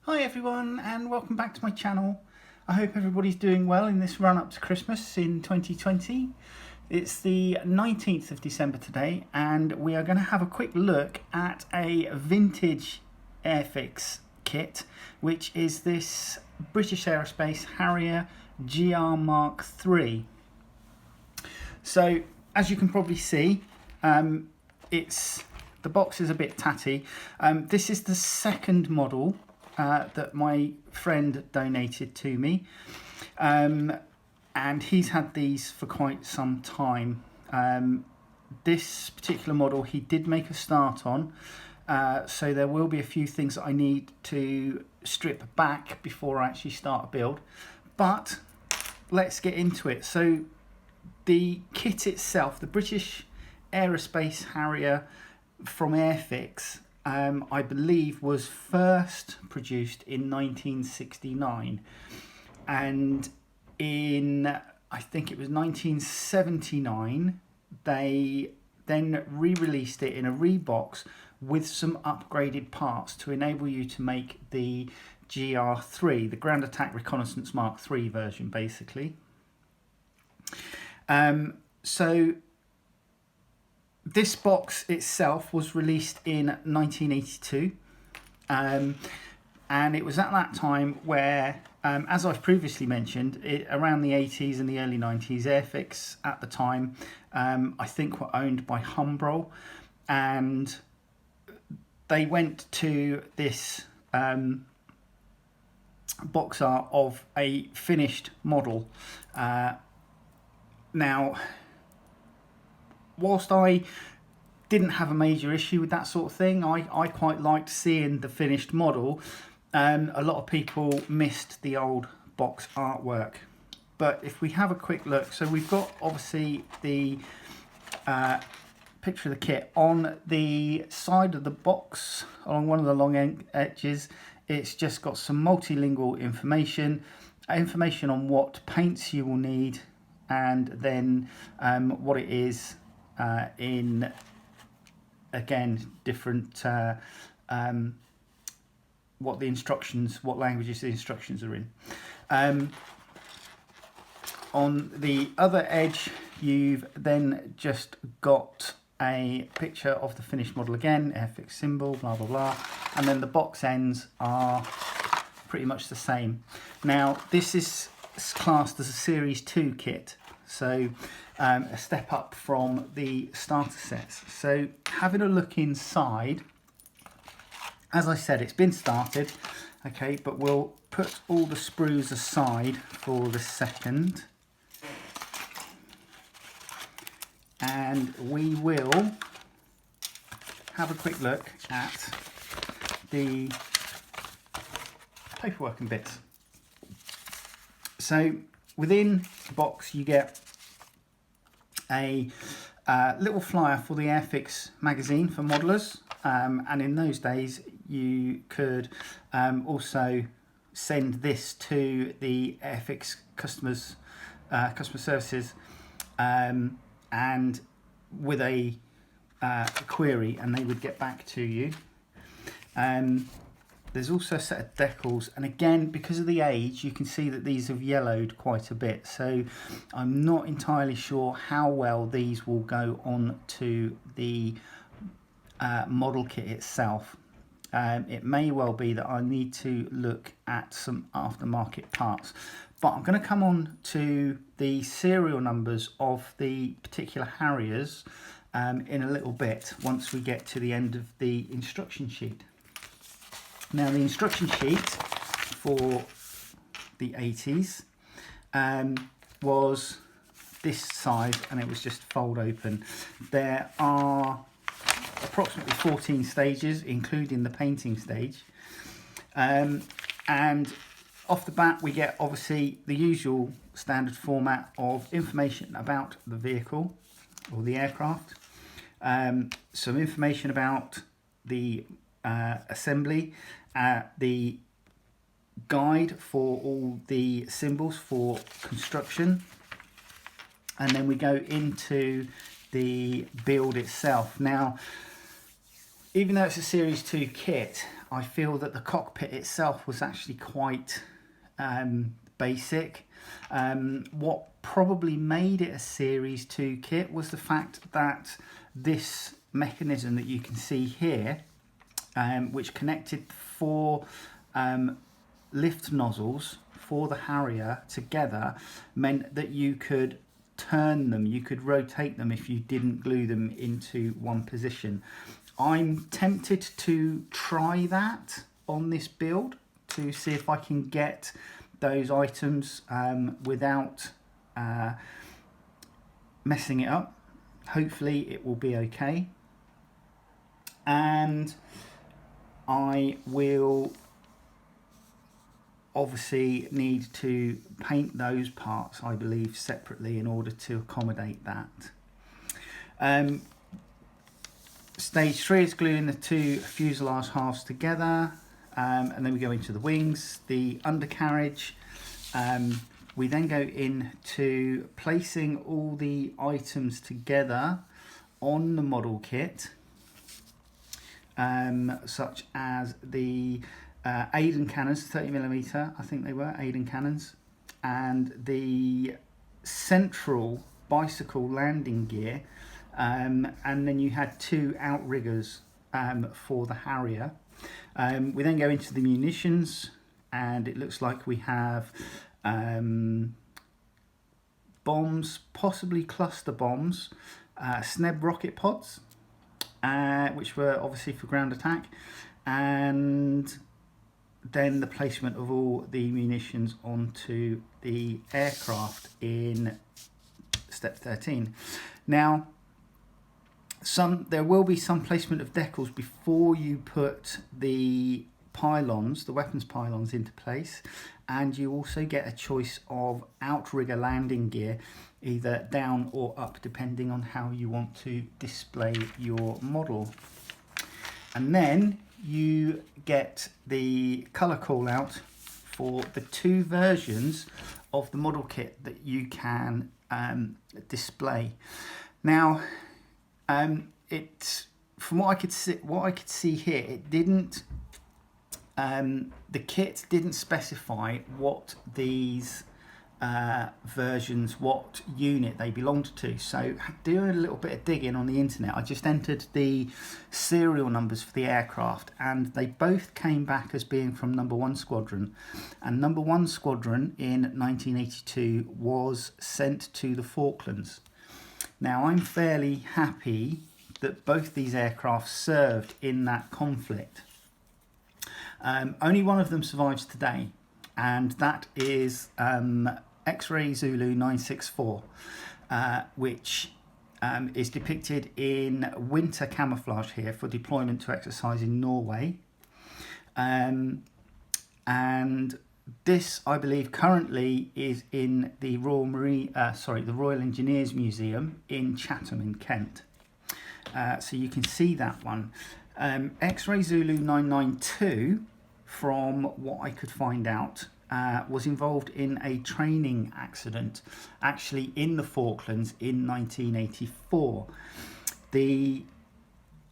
Hi everyone and welcome back to my channel. I hope everybody's doing well in this run up to Christmas in 2020. It's the 19th of December today and we are going to have a quick look at a vintage Airfix kit, which is this British Aerospace Harrier GR3. So as you can probably see, the box is a bit tatty. This is the second model that my friend donated to me, and he's had these for quite some time. This particular model he did make a start on, so there will be a few things that I need to strip back before I actually start a build, but let's get into it. So the kit itself, the British Aerospace Harrier from Airfix, I believe was first produced in 1969, and in I think it was 1979 they then re-released it in a rebox with some upgraded parts to enable you to make the GR3, the Ground Attack Reconnaissance Mark III version basically. So this box itself was released in 1982, and it was at that time where, as I've previously mentioned, around the 80s and the early 90s, Airfix at the time, I think were owned by Humbrol, and they went to this box art of a finished model. Now, whilst I didn't have a major issue with that sort of thing, I quite liked seeing the finished model. A lot of people missed the old box artwork. But if we have a quick look, so we've got obviously the picture of the kit on the side of the box, along one of the long edges. It's just got some multilingual information on what paints you will need, and then what it is in, again, different what languages the instructions are in. On the other edge, you've then just got a picture of the finished model again, Airfix symbol, blah blah blah, and then the box ends are pretty much the same. Now this is classed as a Series 2 kit, so a step up from the starter sets. So having a look inside, as I said, it's been started, okay, but we'll put all the sprues aside for the second, and we will have a quick look at the paperwork and bits. So within the box you get a little flyer for the Airfix magazine for modelers, and in those days you could also send this to the Airfix customer services, and with a query, and they would get back to you. There's also a set of decals, and again, because of the age, you can see that these have yellowed quite a bit, so I'm not entirely sure how well these will go on to the model kit itself. It may well be that I need to look at some aftermarket parts, but I'm going to come on to the serial numbers of the particular Harriers in a little bit once we get to the end of the instruction sheet. Now the instruction sheet for the 80s was this size, and it was just fold open. There are approximately 14 stages, including the painting stage, and off the bat we get obviously the usual standard format of information about the vehicle or the aircraft, some information about the assembly, the guide for all the symbols for construction, and then we go into the build itself. Now, even though it's a Series 2 kit, I feel that the cockpit itself was actually quite basic. What probably made it a Series 2 kit was the fact that this mechanism that you can see here, which connected 4 lift nozzles for the Harrier together, meant that you could turn them, you could rotate them if you didn't glue them into one position. I'm tempted to try that on this build to see if I can get those items without messing it up. Hopefully it will be okay, and I will obviously need to paint those parts, I believe, separately in order to accommodate that. Stage 3 is gluing the 2 fuselage halves together, and then we go into the wings, the undercarriage. We then go into placing all the items together on the model kit, such as the Aiden cannons, 30mm, I think they were Aiden cannons, and the central bicycle landing gear, and then you had 2 outriggers for the Harrier. We then go into the munitions, and it looks like we have bombs, possibly cluster bombs, SNEB rocket pods, which were obviously for ground attack, and then the placement of all the munitions onto the aircraft in step 13. Now, there will be some placement of decals before you put the pylons, the weapons pylons, into place, and you also get a choice of outrigger landing gear, either down or up, depending on how you want to display your model. And then you get the colour call out for the 2 versions of the model kit that you can display. Now, from what I could see here, it didn't. The kit didn't specify what these versions, what unit they belonged to. So doing a little bit of digging on the internet, I just entered the serial numbers for the aircraft, and they both came back as being from number 1 squadron. And number 1 squadron in 1982 was sent to the Falklands. Now, I'm fairly happy that both these aircraft served in that conflict. Only one of them survives today, and that is X-Ray Zulu 964, which is depicted in winter camouflage here for deployment to exercise in Norway. And this, I believe, currently is in the the Royal Engineers Museum in Chatham in Kent. So you can see that one. X-Ray Zulu 992, from what I could find out, was involved in a training accident, actually in the Falklands in 1984. The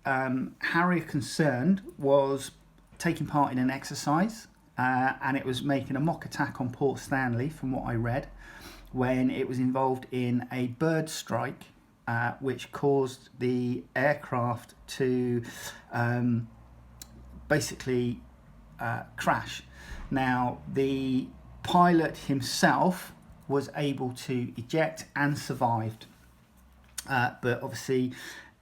Harrier concerned was taking part in an exercise, and it was making a mock attack on Port Stanley, from what I read, when it was involved in a bird strike, which caused the aircraft to basically crash. Now, the pilot himself was able to eject and survived, but obviously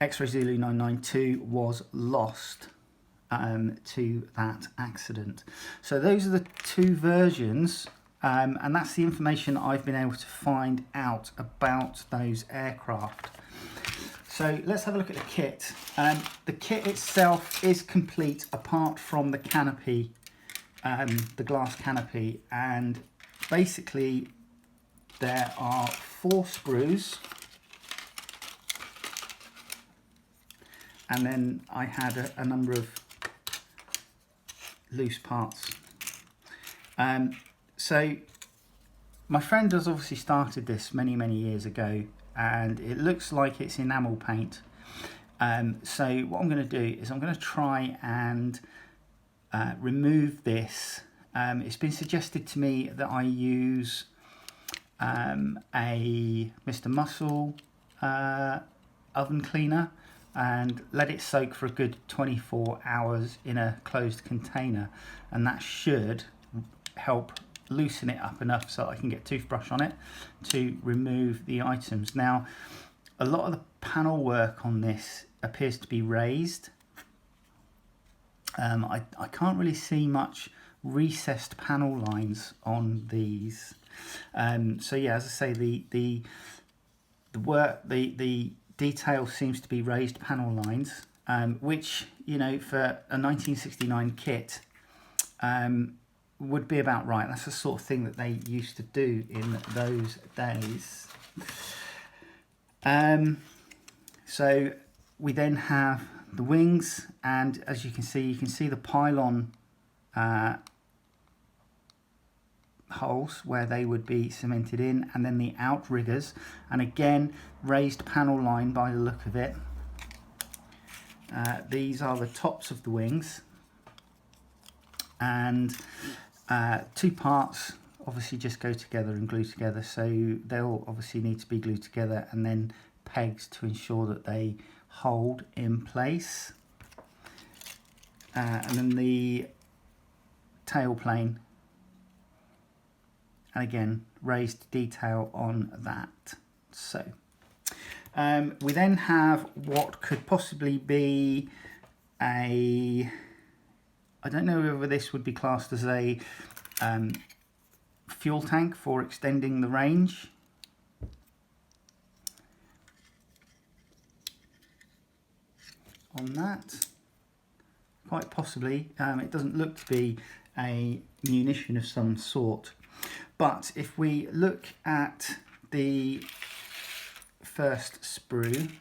X-Ray Zulu 992 was lost to that accident. So those are the 2 versions, and that's the information I've been able to find out about those aircraft. So let's have a look at the kit. The kit itself is complete apart from the canopy, the glass canopy, and basically there are 4 screws, and then I had a number of loose parts. So my friend has obviously started this many years ago, and it looks like it's enamel paint. So what I'm going to do is I'm going to try and remove this, it's been suggested to me that I use a Mr. Muscle oven cleaner and let it soak for a good 24 hours in a closed container, and that should help loosen it up enough so I can get a toothbrush on it to remove the items. Now, a lot of the panel work on this appears to be raised. I can't really see much recessed panel lines on these. So yeah, as I say, the detail seems to be raised panel lines, which, you know, for a 1969 kit would be about right. That's the sort of thing that they used to do in those days. So we then have the wings, and as you can see the pylon holes where they would be cemented in, and then the outriggers, and again raised panel line by the look of it. These are the tops of the wings, and two parts obviously just go together and glue together, so they'll obviously need to be glued together, and then pegs to ensure that they hold in place. And then the tail plane, and again raised detail on that. So we then have what could possibly be a, I don't know whether this would be classed as a fuel tank for extending the range. On that, quite possibly. It doesn't look to be a munition of some sort. But if we look at the first sprue,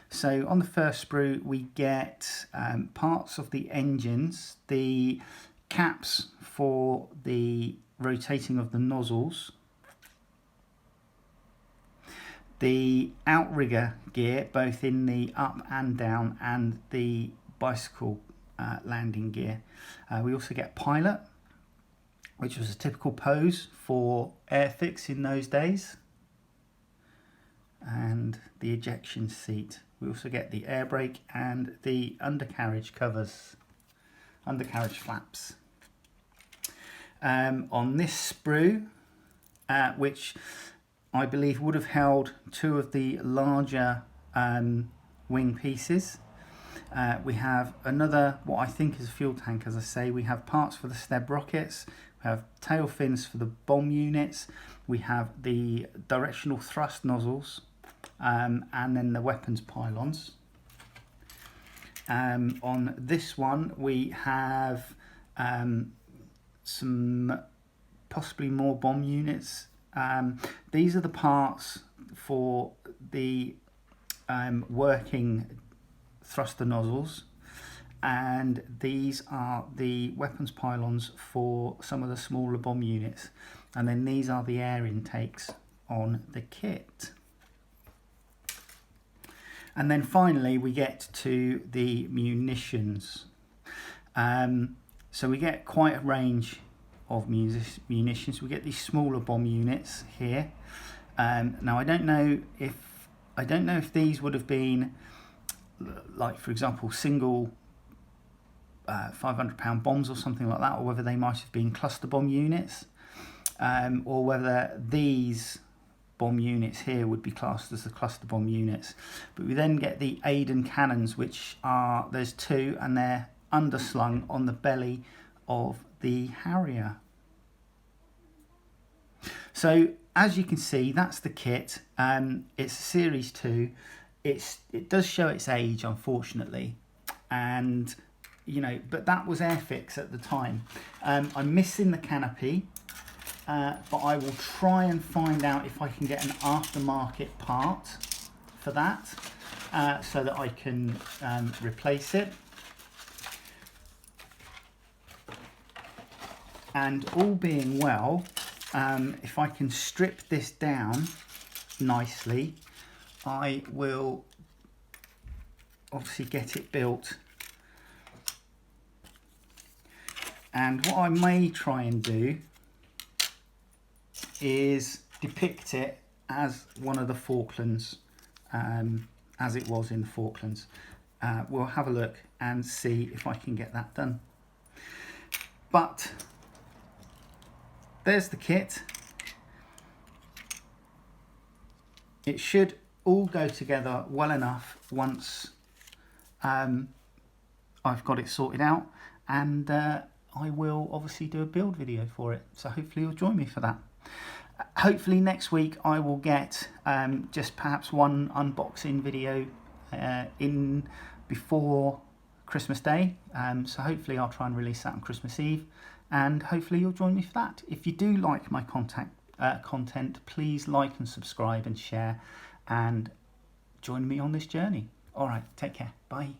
so on the first sprue we get parts of the engines, the caps for the rotating of the nozzles, the outrigger gear both in the up and down, and the bicycle landing gear. We also get pilot, which was a typical pose for Airfix in those days, and the ejection seat. We also get the air brake and the undercarriage covers, undercarriage flaps. On this sprue, which I believe would have held two of the larger wing pieces, we have another, what I think is a fuel tank. As I say, we have parts for the Steb rockets, we have tail fins for the bomb units, we have the directional thrust nozzles, and then the weapons pylons. On this one we have some possibly more bomb units. These are the parts for the working thruster nozzles, and these are the weapons pylons for some of the smaller bomb units, and then these are the air intakes on the kit. And then finally we get to the munitions. So we get quite a range of munitions. We get these smaller bomb units here. Now I don't know if these would have been, like for example, single 500-pound bombs or something like that, or whether they might have been cluster bomb units, or whether these bomb units here would be classed as the cluster bomb units. But we then get the Aiden cannons, which are, there's two, and they're underslung on the belly of the Harrier. So as you can see, that's the kit. It's Series 2. It does show its age, unfortunately, and you know, but that was Airfix at the time. I'm missing the canopy, but I will try and find out if I can get an aftermarket part for that, so that I can replace it. And all being well, if I can strip this down nicely, I will obviously get it built And what I may try and do is depict it as one of the Falklands, as it was in the Falklands. We'll have a look and see if I can get that done. But there's the kit. It should all go together well enough once I've got it sorted out, and I will obviously do a build video for it, so hopefully you'll join me for that. Hopefully next week I will get just perhaps one unboxing video in before Christmas Day, so hopefully I'll try and release that on Christmas Eve, and hopefully you'll join me for that. If you do like my content, please like and subscribe and share, and join me on this journey. All right, take care. Bye.